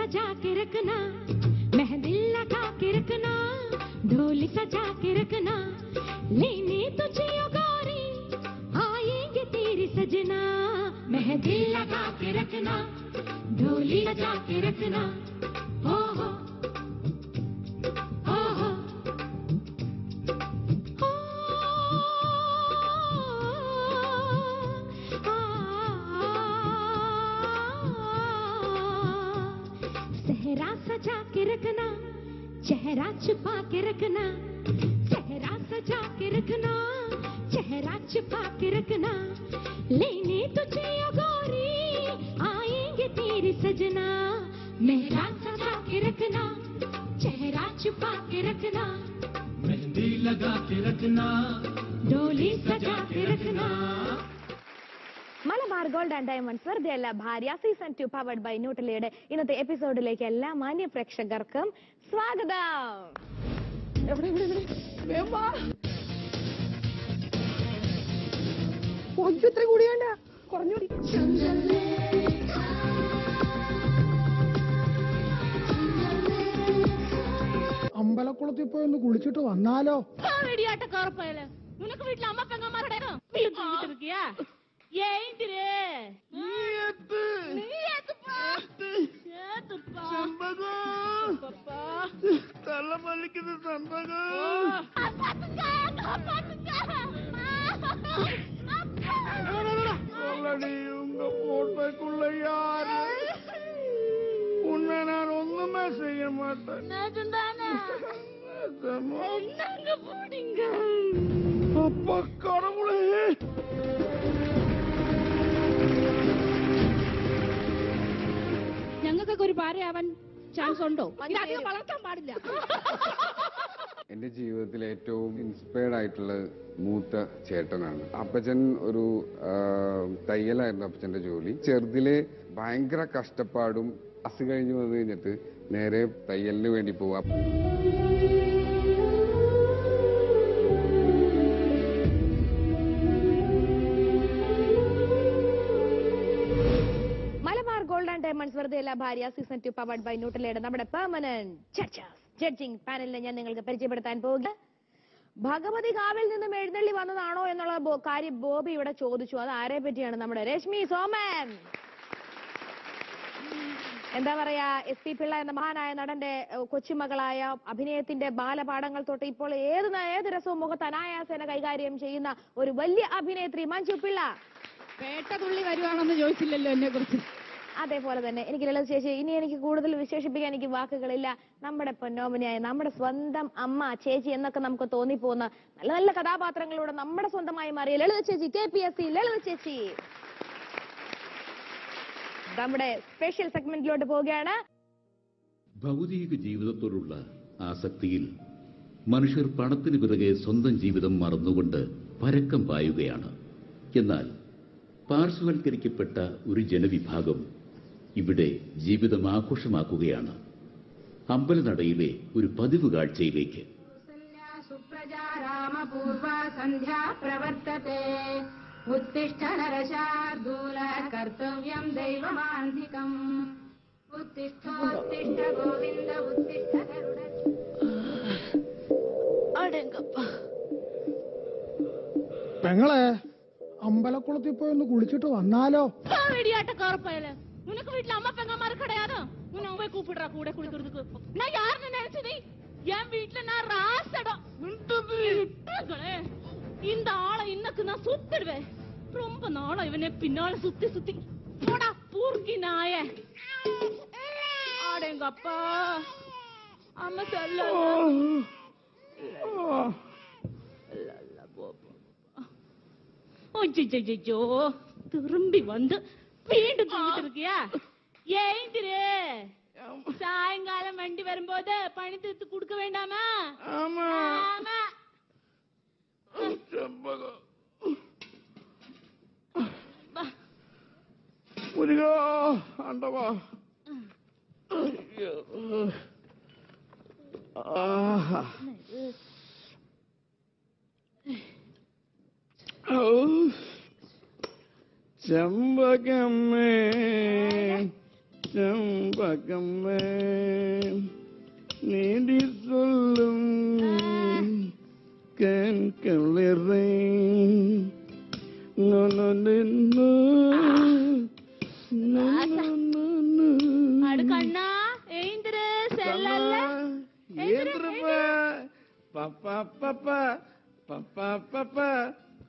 सजा के रखना, मेहंदी लगा के रखना, ढोली सजा के रखना, लेने तुझे ओ गौरी आएंगे तेरे सजना। मेहंदी लगा के रखना, ढोली सजा के रखना, हो हो हो हो सहरा सजा के रखना, चेहरा छुपा के रखना, चेहरा सजा के रखना, चेहरा छुपा के रखना, लेने तुझे ओ गौरी आएंगे तेरे सजना। मेहरा सजा के रखना, चेहरा छुपा के रखना, मेहंदी लगा के रखना, डोली सजा के रखना। മലബാർ ഗോൾഡ് ആൻഡ് ഡയമണ്ട്സ് വെറുതെയല്ല ഭാര്യ സീസൺ 2 പവർഡ് ബൈ ന്യൂട്രലയുടെ ഇന്നത്തെ എപ്പിസോഡിലേക്ക് എല്ലാ മാന്യ പ്രേക്ഷകർക്കും സ്വാഗതം. അമ്പലക്കുളത്തിൽ പോയി ഒന്ന് കുളിച്ചിട്ട് വന്നാലോ? വെടിയാട്ടക്കാർപ്പയല് നിനക്ക് വീട്ടിൽ അമ്മ പെങ്ങന്മാരുടെ വീട്ടിലിരിക്കിയാ തലമലിക്കുന്ന போட்டக்குள்ள யாரு உன்னை நான் ஒண்ணுமே செய்ய மாட்டேன். அப்பா கடவுளே, ഞങ്ങൾക്കൊക്കെ ഒരു ഭാര്യയാവാൻ ചാൻസ് ഉണ്ടോ? വളർത്താൻ പാടില്ല. എന്റെ ജീവിതത്തിൽ ഏറ്റവും ഇൻസ്പയർഡ് ആയിട്ടുള്ള മൂത്ത ചേട്ടനാണ്. അപ്പച്ചൻ ഒരു തയ്യലായിരുന്നു അപ്പച്ചന്റെ ജോലി. ചെറുതിലെ ഭയങ്കര കഷ്ടപ്പാടും ക്ലാസ് കഴിഞ്ഞ് വന്നു കഴിഞ്ഞിട്ട് നേരെ തയ്യലിന് വേണ്ടി പോവാം. മലബാർ ഗോൾഡ് ആൻഡ് ഡയമണ്ട്സ് വെറുതെയല്ല ഭാര്യ സീസൺ 2 പവർഡ് ബൈ ന്യൂട്രലയുടെ നമ്മുടെ പെർമനന്റ് ജഡ്ജിംഗ് പാനലിനെ ഞാൻ നിങ്ങൾക്ക് പരിചയപ്പെടുത്താൻ പോകുക. ഭഗവതി കാവിൽ നിന്നും എഴുന്നള്ളി വന്നതാണോ എന്നുള്ള കാര്യം ബോബി ഇവിടെ ചോദിച്ചു. അത് ആരെ പറ്റിയാണ്? നമ്മുടെ രശ്മി സോമൻ. എന്താ പറയാ, SP പിള്ള എന്ന മഹാനായ നടന്റെ കൊച്ചുമകളായ അഭിനയത്തിന്റെ ബാലപാഠങ്ങൾ തൊട്ട് ഇപ്പോൾ ഏത് രസവും മുഖത്ത് അനായാസേന കൈകാര്യം ചെയ്യുന്ന ഒരു വലിയ അഭിനേത്രി മഞ്ജു പിള്ള. പേട്ടതുള്ളി വരുവാണെന്ന് ചോദിച്ചില്ലല്ലോ എന്നെ കുറിച്ച്. അതേപോലെ തന്നെ എനിക്ക് ലളിത ചേച്ചി, ഇനി എനിക്ക് കൂടുതൽ വിശേഷിപ്പിക്കാൻ എനിക്ക് വാക്കുകളില്ല. നമ്മുടെ പൊന്നോമനിയായ നമ്മുടെ സ്വന്തം അമ്മ ചേച്ചി എന്നൊക്കെ നമുക്ക് തോന്നിപ്പോകുന്ന നല്ല നല്ല കഥാപാത്രങ്ങളോട് നമ്മുടെ സ്വന്തമായി മാറിയ ലളിത ചേച്ചി, KPSC ലളിത ചേച്ചി. നമ്മുടെ സ്പെഷ്യൽ സെഗ്മെന്റിലോട്ട് പോവുകയാണ്. ഭൗതിക ജീവിതത്തോടുള്ള ആസക്തിയിൽ മനുഷ്യർ പണത്തിന് പിറകെ സ്വന്തം ജീവിതം മറന്നുകൊണ്ട് പരക്കം പായുകയാണ്. എന്നാൽ പാർശ്വവൽക്കരിക്കപ്പെട്ട ഒരു ജനവിഭാഗം ഇവിടെ ജീവിതം ആഘോഷമാക്കുകയാണ്. അമ്പലനടയിലെ ഒരു പതിവ് കാഴ്ചയിലേക്ക്. उत्तिष्ठ नरशार्दूल कर्तव्यं दैवमान्तिकम् उत्तिष्ठ गोविन्द उत्तिष्ठ गरुड. പെങ്ങളെ, അമ്പലക്കുളത്തിൽ പോയി ഒന്ന് കുളിച്ചിട്ട് വന്നാലോ? വെടിയാട്ടക്കാർപ്പയല് നിനക്ക് വീട്ടിൽ അമ്മ പെങ്ങന്മാർക്ക് கிடையாது. உன்னை போய் கூப்பிடுறா கூட குளிக்கிறதுக்கு. நான் யாருன்னு நினைச்சது? என் வீட்டுல நான் ராசடம் இந்த ஆளை இன்னக்கு நான் சுத்திடுவேன். ரொம்ப நாளா இவனே பின்னால சுத்தி சுத்தி போடா பூர்க்கி நாய. ஆடேங்கப்பா அம்மா சொல்ல ഒയ്യോ തിരുമ്പി വന്ന് വീണ്ടും തൂങ്ങിട്ട് இருக்கியா? ஏந்திரு. சாயங்காலம் வண்டி வரும்போது பணி தீர்த்து கொடுக்க வேண்டாமா? ஆமா. ஆமா. മുരുകാ ആണ്ടവാ. ചെമ്പകമ്മേ செம்பகமே நீடி சொல்லும் கண்களிரை கண்ணா எழுந்திரு செல்லல்ல பப்பா பப்பா பப்பா பப்பா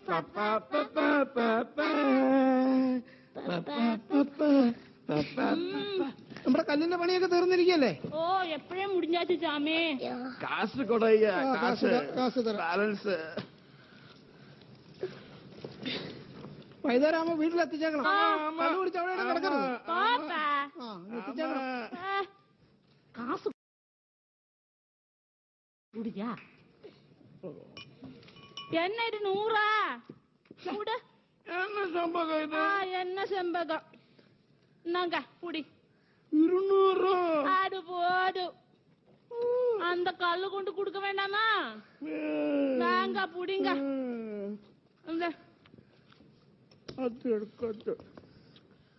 பப்பா பப்பா பப்பா നമ്മുടെ കല്ലിന്റെ പണിയൊക്കെ തീർന്നിരിക്കല്ലേ? ഓ എപ്പോഴേ മുടിഞ്ഞാച്ചു ചാമേ. കാശ് കൊടയ്യ, കാശ് ബാലൻസ്. വൈകുന്നേരം ആകുമ്പോ വീട്ടിലെത്തിച്ചേക്കണം. കള്ളു കുടിച്ച് അവിടെ കിടക്കരുത്. കാസ് കുടിക്കാ എണ്ണ ഒരു 100 என்ன செம்பகம் நாங்க புடி 200 ஆடு போடு அந்த கல்லு கொண்டு கொடுக்க வேண்டாமா? நாங்க புடிங்க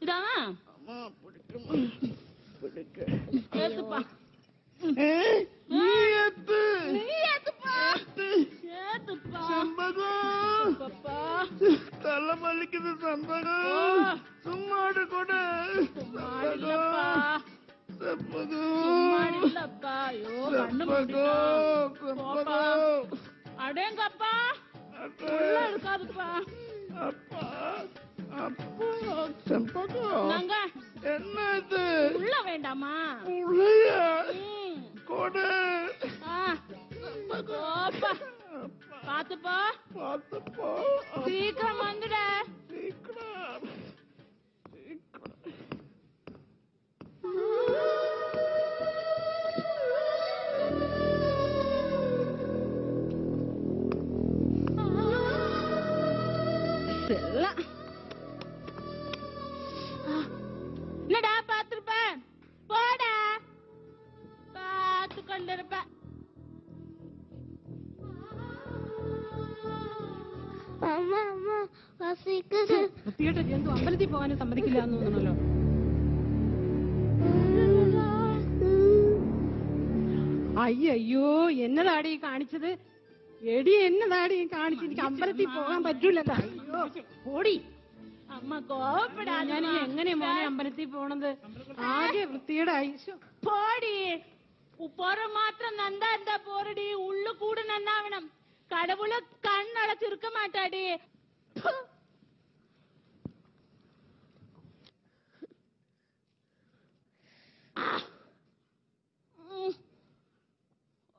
இதா ஏத்துப்பா தலை வலிக்குது சம்பகம். சும்மாடு கூட அடேங்கப்பா இருக்காதுப்பா. என்ன இது உள்ள வேண்டாமா? உள்ளையா கொடு. பாத்துப்பா பாத்துப்பா சீக்கிரம் வந்துட. சீக்கிரம் என்னடா பாத்துருப்ப போடா பாத்து கொண்டிருப்ப. വൃത്തികെട്ട ജന്തു അമ്പലത്തിൽ പോകാനും സമ്മതിക്കില്ല എന്ന് തോന്നണല്ലോ. അയ്യോ എന്നതാടി കാണിച്ചത്? എടി എന്നതാടി കാണിച്ചത്? എനിക്ക് അമ്പലത്തിൽ പോകാൻ പറ്റൂലല്ലോ. ഓടി അമ്മ കോപ്പടാ. ഞാൻ എങ്ങനെ മോനെ അമ്പലത്തിൽ പോണത്? ആകെ വൃത്തികേടായി. പോടി പുറം മാത്രം നന്നാ എന്താ പോരടി, ഉള്ളു കൂടെ നന്നാവണം. കടവുള് കണ്ണടച്ചിരുക്ക മാട്ടാടി.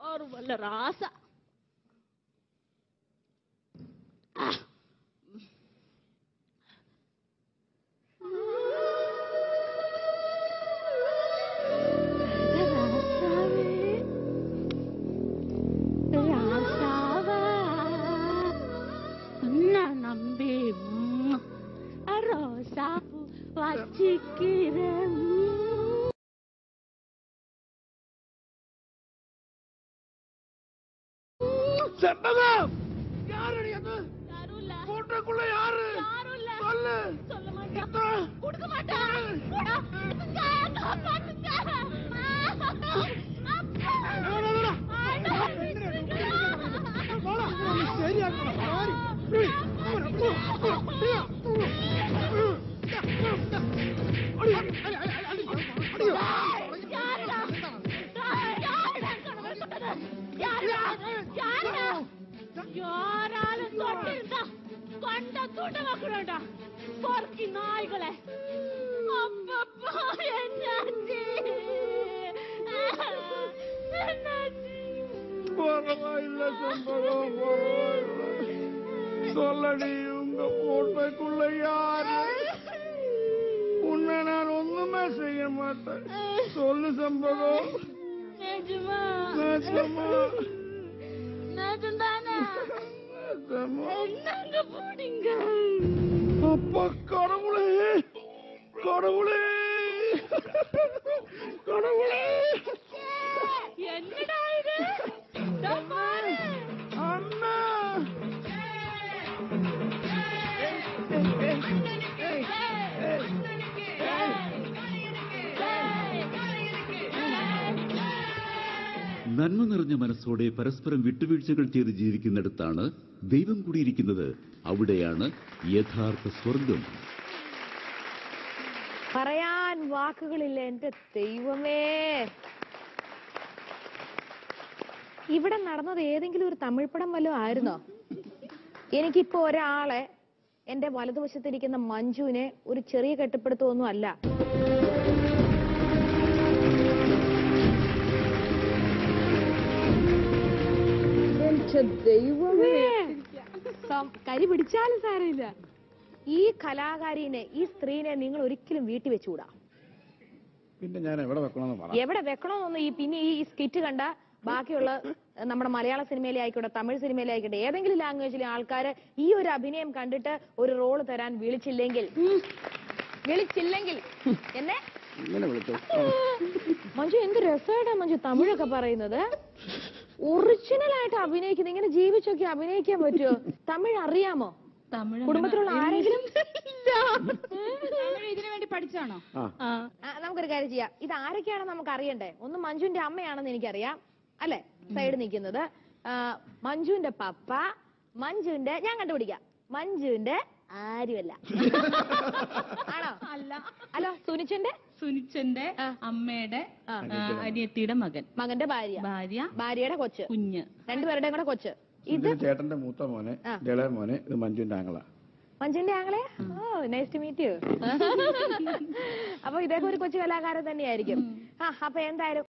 ஒரு வல்ல ராசா நம்பி ரோசா வச்சிக்கிறேன். செம்பகம் யாரடி அது? யாரும் இல்ல. கூட்டக்குள்ள யாரு? யாரும் இல்ல. சொல்லு. சொல்ல மாட்டேன். கொடுக்க மாட்டேன். காப்பாத்துங்க. யாராலும் தொட்டிருந்தா கொண்ட தூண்ட வைக்கணும்டா பொறுக்கி நாய்களை. அப்பப்பா என்னாச்சு? பரவாயில்ல செம்பகம், பரவாயில்ல. சொல்லடி உங்க கோட்டைக்குள்ள யாரு? உன்னை நான் ஒண்ணுமே செய்ய மாட்டேன். சொல்லு செம்பகம். நிஜமா? நிஜமா? நிஜம்தானே? நிஜமா? என்னங்க போனீங்க? அப்பா கடவுளே, கடவுளே, கடவுளே. என்னடா இது? பாரு அண்ணா. നന്മ നിറഞ്ഞ മനസ്സോടെ പരസ്പരം വിട്ടുവീഴ്ചകൾ ചെയ്ത് ജീവിക്കുന്നിടത്താണ് ദൈവം കൂടിയിരിക്കുന്നത്. അവിടെയാണ് യഥാർത്ഥ സ്വർഗം. പറയാൻ വാക്കുകളില്ല എന്റെ ദൈവമേ. ഇവിടെ നടന്നത് ഏതെങ്കിലും ഒരു തമിഴ് പടം വല്ലതും ആയിരുന്നോ? എനിക്കിപ്പോ ഒരാളെ, എന്റെ വലതുവശത്തിരിക്കുന്ന മഞ്ജുവിനെ ഒരു ചെറിയ കെട്ടിപ്പിടുത്തമൊന്നും അല്ല. ദൈവമേ, കരി പിടിച്ചാലും സാരമില്ല. ഈ കലാകാരിനെ, ഈ സ്ത്രീനെ നിങ്ങൾ ഒരിക്കലും വീട്ടിൽ വെച്ചുകൂടാ. പിന്നെ ഞാൻ എവിടെ വെക്കണമെന്ന് പറ. എവിടെ വെക്കണമെന്നൊന്നും പിന്നെ ഈ സ്കിറ്റ് കണ്ട ബാക്കിയുള്ള നമ്മുടെ മലയാള സിനിമയിലെ ആയിക്കോട്ടെ, തമിഴ് സിനിമയിലെ ആയിക്കോട്ടെ, ഏതെങ്കിലും ലാംഗ്വേജിലെ ആൾക്കാര് ഈ ഒരു അഭിനയം കണ്ടിട്ട് ഒരു റോള് തരാൻ വിളിച്ചില്ലെങ്കിൽ എന്നെ മഞ്ജു എന്ത് രസമായിട്ടാ മഞ്ജു തമിഴൊക്കെ പറയുന്നത്. ഒറിജിനൽ ആയിട്ട് അഭിനയിക്കുന്നത്. ഇങ്ങനെ ജീവിച്ചൊക്കെ അഭിനയിക്കാൻ പറ്റുമോ? തമിഴ് അറിയാമോ? കുടുംബത്തിലുള്ള ആരെങ്കിലും ഇതിനു വേണ്ടി പഠിച്ചാണോ? നമുക്കൊരു കാര്യം ചെയ്യാം. ഇത് ആരൊക്കെയാണെന്ന് നമുക്ക് അറിയണ്ടേ? ഒന്ന് മഞ്ജുവിന്റെ അമ്മയാണെന്ന് എനിക്കറിയാം, അല്ലെ? സൈഡ് നിൽക്കുന്നത് മഞ്ജുവിന്റെ പപ്പ, മഞ്ജുവിന്റെ, ഞാൻ കണ്ടുപിടിക്കാം, മഞ്ജുവിന്റെ ആരുമല്ല. ആണോ? അല്ല. അല്ലോ, സുനിച്ചന്റെ അമ്മയുടെ അനിയത്തിയുടെ മകന്റെ ഭാര്യയുടെ കൊച്ച്, കുഞ്ഞ്, രണ്ടുപേരുടെയും കൂടെ കൊച്ച്. ഇത് ചേട്ടന്റെ മൂത്ത മോനെ, ഇളയ മോനെ. ഇത് മഞ്ജുവിന്റെ ആങ്ങള. മഞ്ജുവിന്റെ ആങ്ങളെ? ഓ, നൈസ് ടു മീറ്റ് യു. അപ്പൊ ഇദ്ദേഹം ഒരു കൊച്ചു കലാകാരൻ തന്നെയായിരിക്കും. അപ്പൊ എന്തായാലും